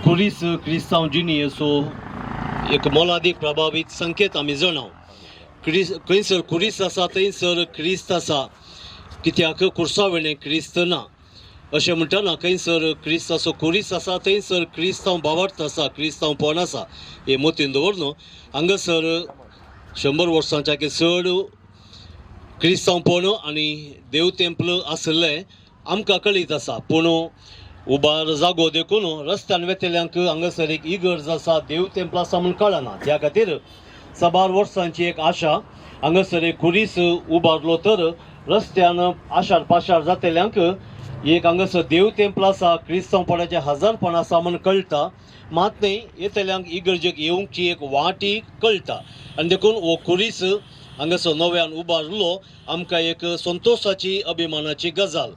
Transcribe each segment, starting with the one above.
कुरीस क्रिस्तांव जिणेचो एक मोलादीक प्रभावीत संकेत आमी जाणाव. खंयसर कुरीस आसा थंयसर क्रिस्त आसा, कित्याक कुर्सा वेळें क्रिस्त ना अशें म्हणटना खंयसर क्रिस्ताचो कुरीस आसा थंयसर क्रिस्तांव भावार्थ आसा, क्रिस्तांव पोन आसा हे मतीन दवरन हांगासर 100 वर्सांच्या चड क्रिस्तांव पोन आनी देव तेंपल आसले आमकां कळीत आसा. पूण उबार जागो देखून रस्त्यान वेतेल्यांक हांगासर एक इगर्ज आसा, देव तेंपल आसा म्हूण कळना. त्या खातीर 100 वर्सांची एक आशा हांगासर एक कुरीस उबारलो तर रस्त्यान आशार पाशार जातेल्यांक एक हांगासर देव तेंपल आसा, क्रिस्तांवपणाचें हजारपण आसा म्हूण कळटा. मात न्ही येतेल्यांक इगर्जेक येवंकची एक वाटी कळटा. आनी देखून हो कुरीस हांगासर नव्यान उबारलो आमकां एक संतोशाची अभिमानाची गजाल.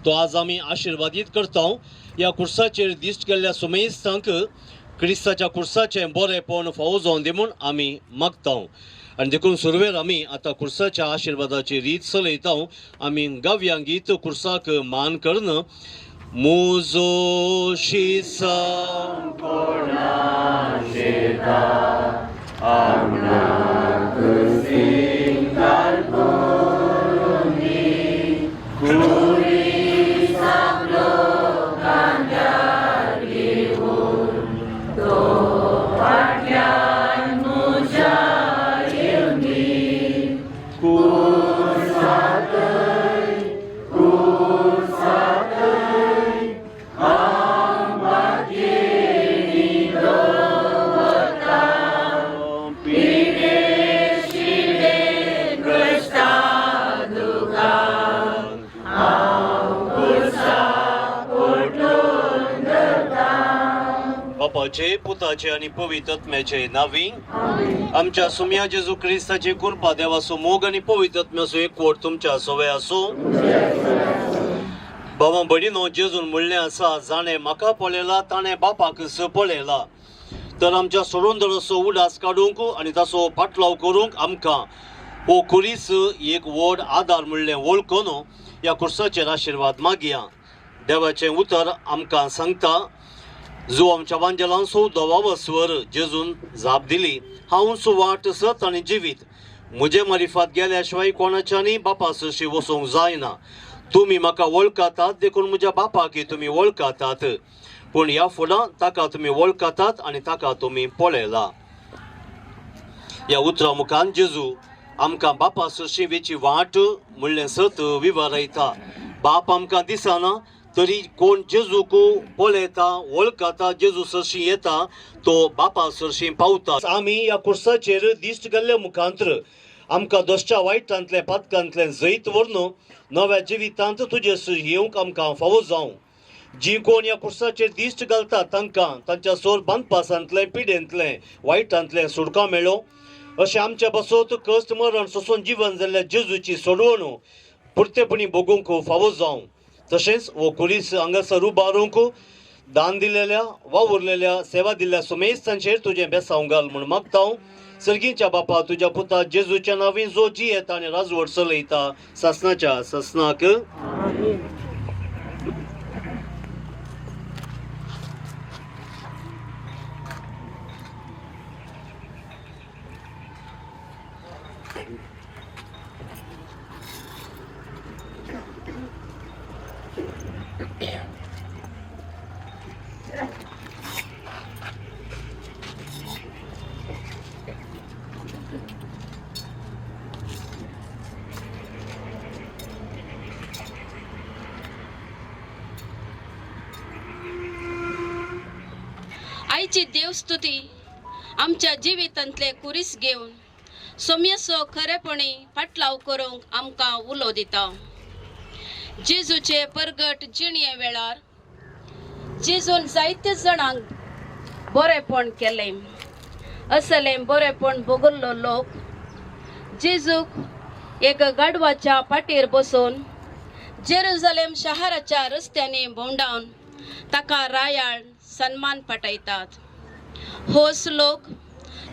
तो आज आमी आशिर्वादीत करता. ह्या कुर्साचेर दिश्ट केल्ल्या सुमेस्तांक क्रिस्ताच्या कुर्साचें बरेंपण फावो जावन दी म्हूण आमी मागता. आनी देखून सुरवेर आमी आतां कुर्साच्या आशिर्वादाची रीत चलयता. आमी गाव्या गीत कुर्साक मान करन. मुजो शिसा बापाचे, पुताचे आणि पवित्र आत्म्याचे नावी. आमच्या सुम्या जेजू क्रिस्ताची कृपा, देवाचो मोग आणि पवित्र आत्म्याचो एकवट तुमच्या सवय आसो. भावा भयणीनो, जेजून म्हणलें आसा, जाणें म्हाका पळयला ताणें बापाक पळयला. तर आमच्या सोडूंदराचो उडास काडूंक आनी ताचो पाटलाव करूंक आमकां हो कुरीस एक व्हड आदार म्हणलें वळखून ह्या कुर्साचेर आशिर्वाद मागया. देवाचें उतर आमकां सांगता, जो आमच्या वांजेलांचो दवावो स्वर जेजून जाप दिली, हांवच वाट सत आनी जिवीत. म्हजे मारिफात गेल्या शिवाय कोणाच्यानी बापा सरशी वचोंक जायना. तुमी म्हाका वळखातात, देखून म्हज्या बापाक तुमी वळखातात. पूण ह्या फुडां ताका तुमी वळखातात आनी ताका तुमी पळयला. ह्या उतरा मुखान जेजू आमकां बापा सरशी वेची वाट म्हणलें सत विवरयता. बाप आमकां दिसना तरी कोण जेजूक पळयता, वळखता, जेजू सरशी येता, तो बापा सरशी पावता. आमी ह्या कुर्साचेर दिश्ट केल्ल्या मुखांतर आमकां दोश्च्या वायटांतले पातकांतले जैत व्हरून नव्या जिवितांत तुजे येवंक आमकां फावो जावं. जी कोण ह्या कुर्साचेर दिश्ट घालता तांकां तांच्या सोर बांदपासांतले पिडेंतले वायटांतले सुटका मेळो. अशें आमच्या बसोत कश्ट मरण सोंसून जीवन जाल्ल्या जेजूची सोडवण पुर्तेपणी भोगूंक फावो जावं. तशेंच हो कुरीस हांगासर उबारूंक दान दिलेल्या वा उरलेल्या सेवा दिल्ल्या सुमेस्तांचेर तुजें बेसांव घाल म्हूण मागता. सर्गीच्या बापा, तुज्या पुता जेजूच्या नांवीं जो जी येता आनी राजवट चलयता सासणाच्या सासणाक. आयची देवस्तुती आमच्या जिवितांतले कुरीस घेवन सोम्यसो खरेपणी फाटलाव करूंक आमकां उलो दिता. जेजूचे परगट जिणये वेळार जेजून जायते जाणांक बरेपण केलें. असलें बरेपण भोगल्लो लोक जेजूक एक गाडवाच्या पाटेर बसून जेरुसलेम शहराच्या रस्त्यांनी भोंवडावन ताका रायाळ सन्मान पटयतात. होस लोक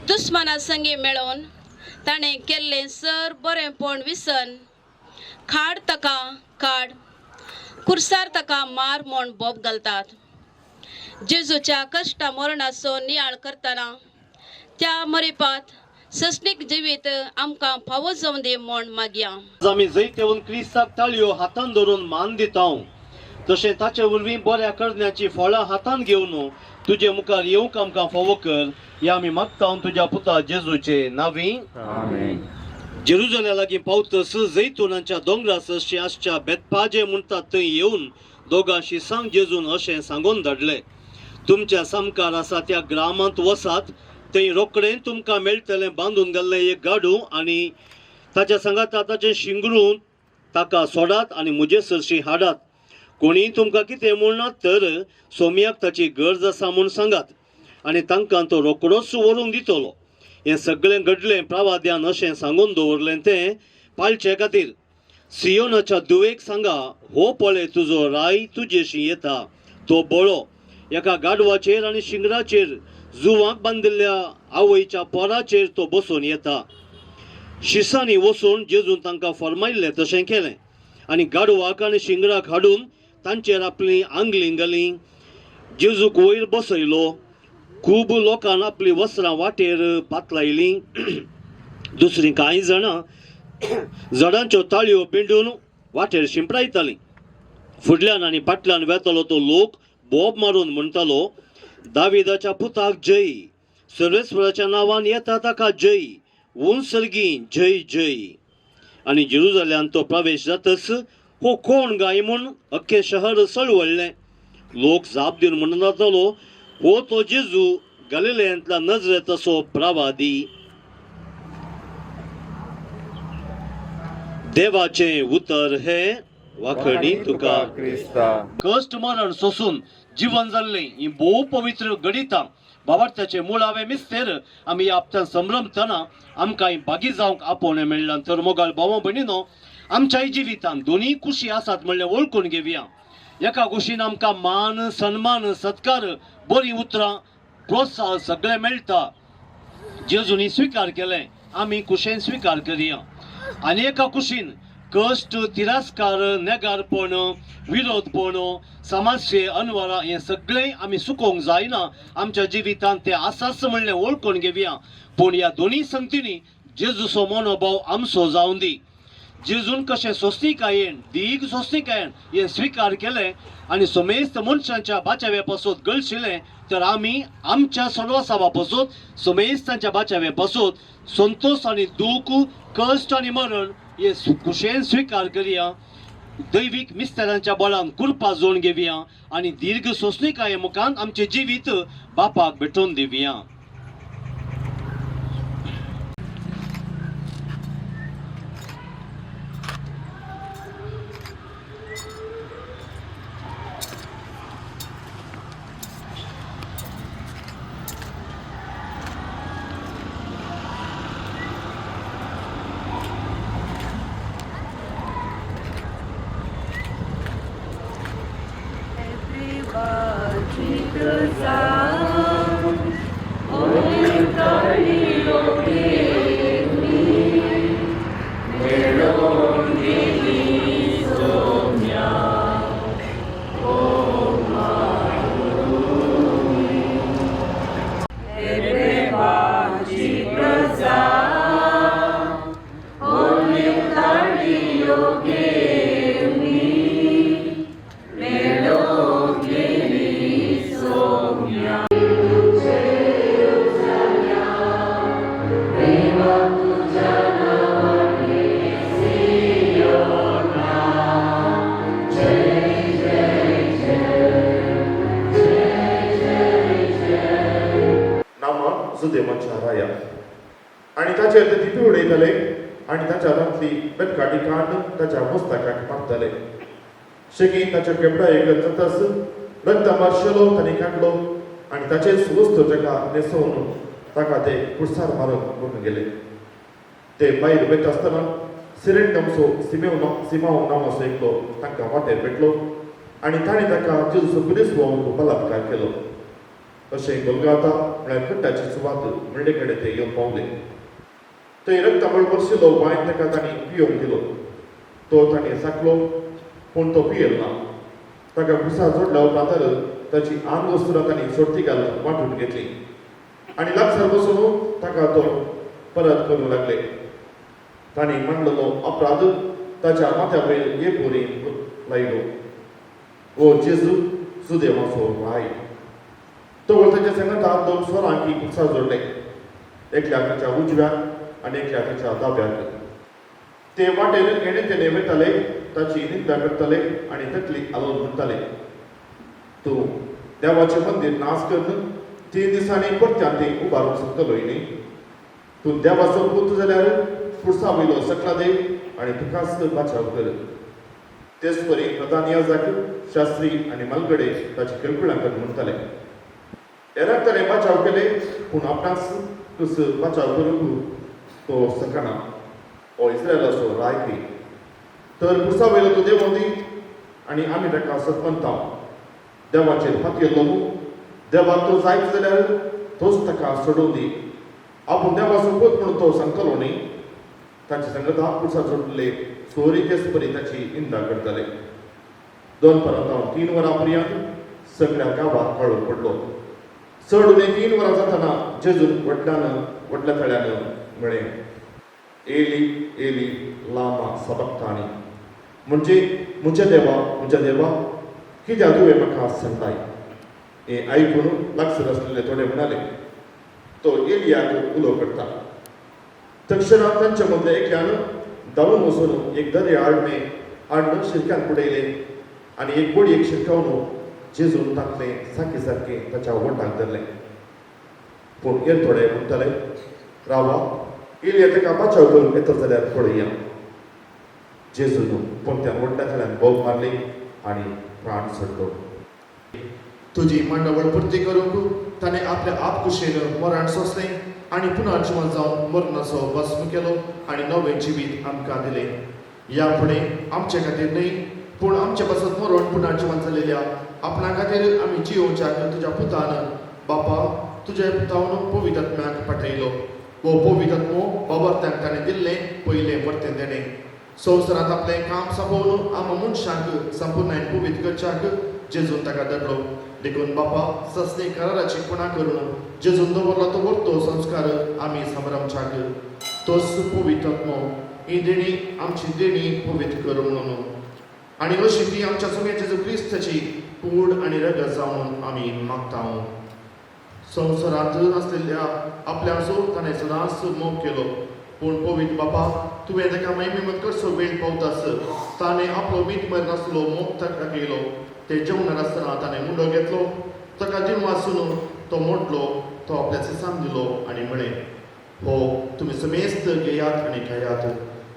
दुस्माना संगी मेळोन ताणें केल्लें सर बरेंपण विसन खाड ताका काड, कुर्सार ताका मार म्हूण बोब घालतात. जेजूच्या कष्टा मरणाचो नियाळ करतना त्या मरिपात सस्नीक जिवीत आमकां फावो जावन दी म्हूण मागया. आज आमी जैतेवन क्रिस्ताक ताळयो हातान धरून मान दिता. तशें ताचे वरवीं बऱ्या करण्याची फळां हातान घेवन तुजे मुखार येवंक आमकां फावो कर. हे आमी मागता तुज्या पुता जेजूचे नांवी. जेरुजल्या लागीं पावतस जैतुनाच्या दोंगरासशी आसच्या बेतपाजे म्हणटात थंय येवन दोगांशी सांग जेजून अशें सांगून धाडलें. तुमच्या सामकार आसा त्या ग्रामांत वसात. थंय रोखडें तुमकां मेळटलें बांदून गेल्लें एक गाडू आनी ताच्या सांगाता ताचें शिंगरून ताका सोडात आनी म्हजे सरशी हाडात. कोणीय तुमकां कितें म्हणनात तर सोमयाक ताची गरज आसा म्हूण सांगात आनी तांकां तो रोखडोच व्हरून दितलो. हें सगळें घडलें प्रवाद्यान अशें सांगून दवरलें तें पाळचे खातीर. सियोनाच्या दुवेक सांगा, हो पळय तुजो राय तुजेशी येता. तो बळो एका गाडवाचेर आनी शिंगराचेर जुवांक बांदिल्ल्या आवयच्या पोराचेर तो बसून येता. शिसांनी वचून जेजून तांकां फरमायल्लें तशें केलें आनी गाडवाक आनी शिंगराक हाडून तांचेर आपली आंगलीं घालीं जेजूक वयर बसयलो. खूब लोकांन आपली वस्त्रां वाटेर पातलायलीं. दुसरीं कांय जाणां झाडांच्यो ताळयो पिंडून वाटेर शिंपडायतालीं. फुडल्यान आनी फाटल्यान वेतलो तो लोक बोब मारून म्हणटालो, दाविदाच्या पुताक जय, सर्वेस्वराच्या नांवान येता ताका जय, सर्गी जय जय. आनी जेरुजल्यान तो प्रवेश जातच हो कोण गाय म्हूण अख्खें शहर सळवळ्ळें. लोक जाप दिवन म्हणून जातलो, हो तो जेजू गलिलेंतल्या नजरेचो प्रवादी. देवाचें उतर हे वाखणी तुका. कश्ट मरण सोसून जीवन जाल्लें ही भोव पवित्र गणितां भावार्थाचे मुळावे मिस्तेर आमी आपल्यान संभ्रमतना आमकां भागी जावंक आपोवणें मेळ्ळां. तर मोगाळ भाव भयणीनो, आमच्याय जिवितान दोनी खुशी आसात म्हणलें वळखून घेवया. एका कुशीन आमकां मान सन्मान सत्कार बरी उतरां प्रोत्साह सगळें मेळटा. जेजूनी स्विकार केलें, आमी कुशेन स्विकार करया. आनी एका कुशीन कश्ट तिरस्कार नेगारपण विरोधपण समाजसे अनवरां हें सगळें आमी सुकोवंक जायना. आमच्या जिवितांत तें आसाच म्हणलें वळखून घेवया. पूण ह्या दोनी संगतींनी जेजूचो मनोभाव आमचो जावं दी. जेजून कशें सोंसणीकायेन दीग सोंसणीकायेन हें स्विकार केलें आनी समेस्त मनशांच्या बाच्यावे पासून गळशिलें, तर आमी आमच्या सर्वसावा पासून समेस्तांच्या बाच्यावे पासून संतोष आनी दूख कश्ट आनी मरण हे कुशेन स्विकार करया. दैवीक मिस्तेरांच्या बळान कुरपा जोडून घेवया आनी दीर्घ सोंसणीकाये मुखांत आमचें जिवीत बापाक भेटोवन दिवया. राया आणि ताचेर ते दिपे उडयताले आणि ताच्या हातांतली बेतकाटी कांड ताच्या मस्तकाक मारताले. शेगीन ताच्या केपडा एकत जाताच रक्त मारशेलो तांणी काडलो आणि ताचे सुवस्त जगा न्हेसोवन ताका ते कुडसार मारून घेवन गेले. ते भायर वयता आसतना सिरेंडमचो सिमाव नांवाचो एकलो तांकां वाटेर भेटलो आणि ताणें ताका जेजूचो पुलीस व्होंक बलात्कार केलो. अशें गोलगाता म्हळ्यार खड्ड्याची सुवात म्हणले कडेन ते येवन पावले. थंय रक्तामळ बरशिल्लो वायन ताका तांणी पियोंक दिलो. तो ताणें साकलो पूण तो पियेल ना. ताका कुसा जोडल्या उपरांत ताची आंग वस्तूला तांणी सोडती घालून वांटून घेतली आणि लागसार बसून ताका तो परत करूं लागले. तांणी मांडलेलो अपराध ताच्या माथ्या वयर हे पोरी लायलो. ओ जेजू सुदैवाचो भाय. तो ताच्या संगता दोन स्वरांकी कुसा जोडले, एकल्याक ताच्या उजव्याक आनी एकल्याक ताच्या दाव्याक. ते वाटेन येणे तेणे वयताले, ताची निंदा करताले आनी तकली हालोवन म्हणटाले, तूं देवाचें मंदीर नाश कर, 3 दिसांनी परत्यान तें उबारूंक शकतलोय न्ही. तूं देवाचो पूत जाल्यार पुरसा वयलो सकला दे आनी तुकाच बचाव कर. तेच परी प्रधान याजक, शास्त्री आनी मालगडे ताची केळकुळां करून म्हणटाले. हेरांक ताणें बचाव केले, पूण आपणाक कस बचाव करूंक तो सकना. ओ इस्रायलाचो रायपी, तर पुरसा वयलो तो देव दी आनी आमी ताका सतमंता. देवाचेर फातीर लागू, देवाक तो जायत जाल्यार तोच ताका सोडून दी. आपूण देवाचो पूत म्हणून तो सांगतलो न्ही. ताचे संगता पुरसा जोडले चोरी तेच परी ताची निंदा करताले. 2 परत 3 वरां पर्यंत सगळ्या गांवांत कळून पडलो. चड उणे 3 वरां जाताना जेजून व्हडल्या थळ्यान म्हळें, एली एली लामा सबक्तानी, म्हणजे म्हज्या देवा कित्याक तुवें म्हाका सांगताय. हें आयकून लागसर आसलेले थोडे म्हणाले, तो एलियाक उलो करता. तक्षणात तांच्या मदले एकल्यान धांवून वचून एक दर्या हाडून शिरक्यान उडयले आनी एक बोडयेक शिरकावन जेजून तांतलें सारकें ताच्या ओंठाक धरलें. पूण हेर थोडे म्हणटाले, रावा, एलिया ताका बचाव करूंक येता जाल्यार पळया. जेजून पोंत्यान व्हडल्या थळ्यान बोग मारली आनी प्राण सोडलो. तुजी मांडावळ पुर्ती करूंक ताणें आपल्या आपकुशेन मरण सोंसलें आनी पुना जिवंत जावन मरणाचो भस्म केलो आनी नवें जिवीत आमकां दिलें. ह्या फुडें आमचे खातीर न्हय, पूण आमचे पासत मरण पुना जिवंत जालेल्या आपणा खातीर आमी जियोवच्याक तुज्या पुतान बापा तुज्या पुतावन पवित्र आत्म्याक पाठयलो. वो पवित्र आत्मो बाबरत्यांक ताणें दिल्लें पयलें परतें देणें. संवसारांत आपलें काम सोंपोवन आम मनशांक संपूर्णायेन पवित्र करच्याक जेजून ताका धरलो. देखून बापा सस्ते कराराची पुना करून जेजून दवरलो तो वर्तो संस्कार आमी समरमच्याक. तोच पवित्र आत्मो ही देणी आमची देणी पवित्र कर म्हणून आनी अशी ती आमच्या सगळ्या जेजू क्रिस्ताची कूड आनी रगत जावन आमी मागता. संवसारांत आसलेल्या आपल्याचो ताणें सदांच मोग केलो, पूण पवित्र बापा तुवें ताका महिमेमत करचो वेळ पावतास ताणें आपलो मीठ नासलो मोग ताका केलो. ते जेवणार आसतना ताणें मुंडो घेतलो, ताका दिवन वाचून तो मोडलो, तो आपल्या सिसांक दिलो आनी म्हळें, हो तुमी समेस्त घेयात आनी खायात,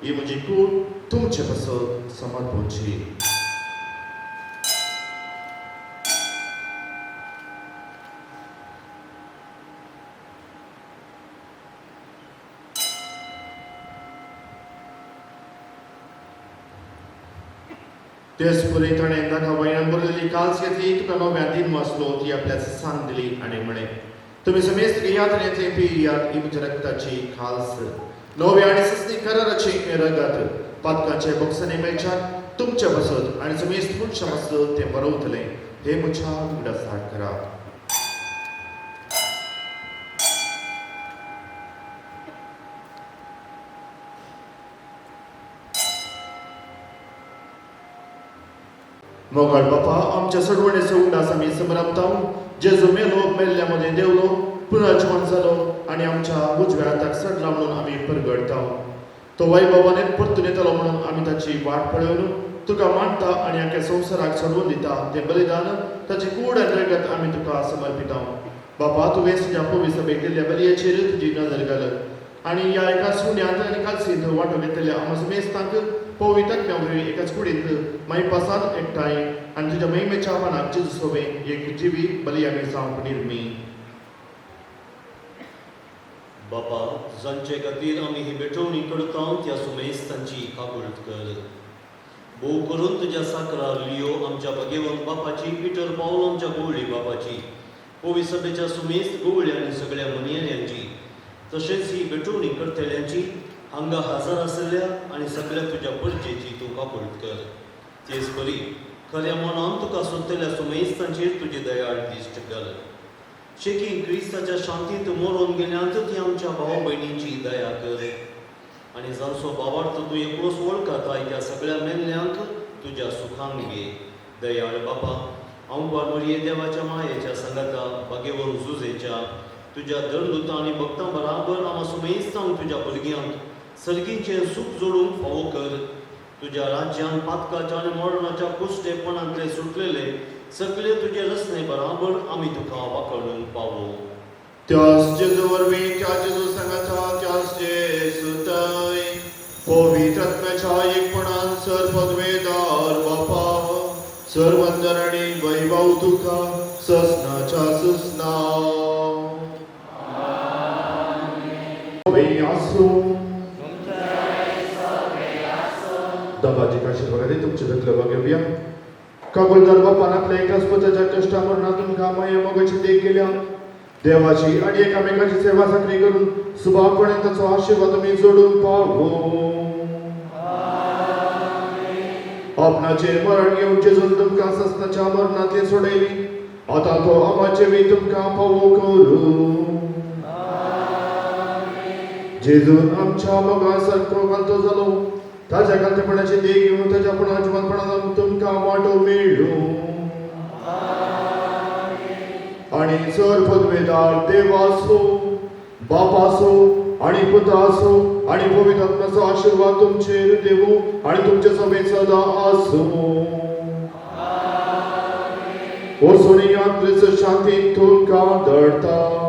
ही म्हजी कूड तुमचे पासत समर्पणची. तेच परी ताणें ताका वयल्यान बरयल्ली काल्स घेतली, तुका नव्यान दिन वाचलो, ती आपल्या सिसांक दिली आनी म्हळें, तुमी समेस्त घेयात आनी ते पियात, ही म्हज्या रक्ताची खाल्स. नव्या आनी सस्ती कराराची रगत पातकांचे बक्षांनी मेळच्याक तुमच्या पासत आनी समेस्त मनशां पासत तें बरवतलें. हे म्हज्या वांगडा साठ करात. मोगाळ बापा आमच्या सडवणेचो उडास आमी समरमता. जेजू मेलो, मेल्ल्या मध्ये देवलो, पुन्हा जिवंत जालो आनी आमच्या उजव्या हाताक सडला म्हणून आमी परगडता. तो वैभवान परतून येतलो म्हणून आमी ताची वाट पळोवन तुका मानता आनी आख्या संवसाराक सोडून दिता. तें बलिदान ताची कूड आनी रगत आमी तुका समर्पिता. बापा तुवें तुज्या पवित्र सभेक दिल्ल्या बलयेचेर तुजी नजर घाल आनी ह्या एका सुण्यात आनी कालसींत वांटो घेतलेल्या आमच्या समेस्तांक पवित्र आत्म्यावरवी एकाच कुडींत मायपासांत एकठांय आनी तुज्या महिमेच्या आव्हानाक जेजू सोबें एक जिवी बली आमी जावंक निर्मी. बापा जांचे खातीर आमी ही बेटवणी करता त्या सुमेस्तांची काबूल कर. भोव करून तुज्या साकरार लियो आमच्या भगेवंत बापाची, पिटर पावल आमच्या गोवळी बापाची, पवित्र सभेच्या सुमेस्त गोवळी आनी सगळ्या मनयल्यांची, तशेंच ही बेटवणी करतल्यांची, हांगा हजर आसलेल्या आनी सगळ्या तुज्या परजेची तूं काबूल कर. तेच बरी खऱ्या मनान तुका सोदतल्या सुमेस्तांचेर तुजी दयाळ दिश्ट कर. शेकी क्रिस्ताच्या शांतीत मरून गेल्यांत ती आमच्या भाव भयणींची दया कर. आणि जांचो भावार्थ तूं एकलोच वळखता त्या सगळ्या मेल्ल्यांक तुज्या सुखान घे. दयाळ बापा, हांव बारबरिये देवाच्या मायेच्या संगता बागेवर झुजेच्या तुज्या दंडुतां आनी भक्तां बराबर आम्हा सुमेस्तांक तुज्या भुरग्यांक सर्गीचें सुख जोडूंक फावो कर. तुज्या राज्यान पातकाच्या आनी मरणाच्या कुश्टेपणांतले सुटलेले सगळे तुजे रस्ते बराबर आमी तुका वाकणूंक पावो. त्याच जेजू वरवीं त्या जेजू सांगाता त्याच जेजू थंय पवित्र आत्म्याच्या एकपणान सर्वपदवेदार बापा सर्वंदर आनी वैभव तुका ससनाच्या सुसना दबाजी काशी बघा तुमचे घेतलं बघूया. कबूलदार बापानातल्या एकाच पुताच्या कष्टा मरणातून कामाया मगाची देख गेल्या देवाची आणि एकामेकाची सेवा साखळी करून सुभापर्यंतचा आशीर्वाद तुम्ही जोडून पावो. आपणाचे मरण घेऊन जेजून तुमका ससनाच्या मरणातले सोडयली आता तो आमाचे बी तुमका पावो करू. जेजून आमच्या मोगा सारखो घालतो जालो ताच्या घालतेपणाची देख घेऊन ताच्या पुणाजीवनपणान तुमका वाटो मेळू. आणि सर पदवेदार देवासो बापासो आणि पुतासो आणि पवित्र आत्म्याचो आशीर्वाद तुमचेर देवो आणि तुमचे सभेत सदा आसो. ओ सोनिया शांतीन तुमका दडता.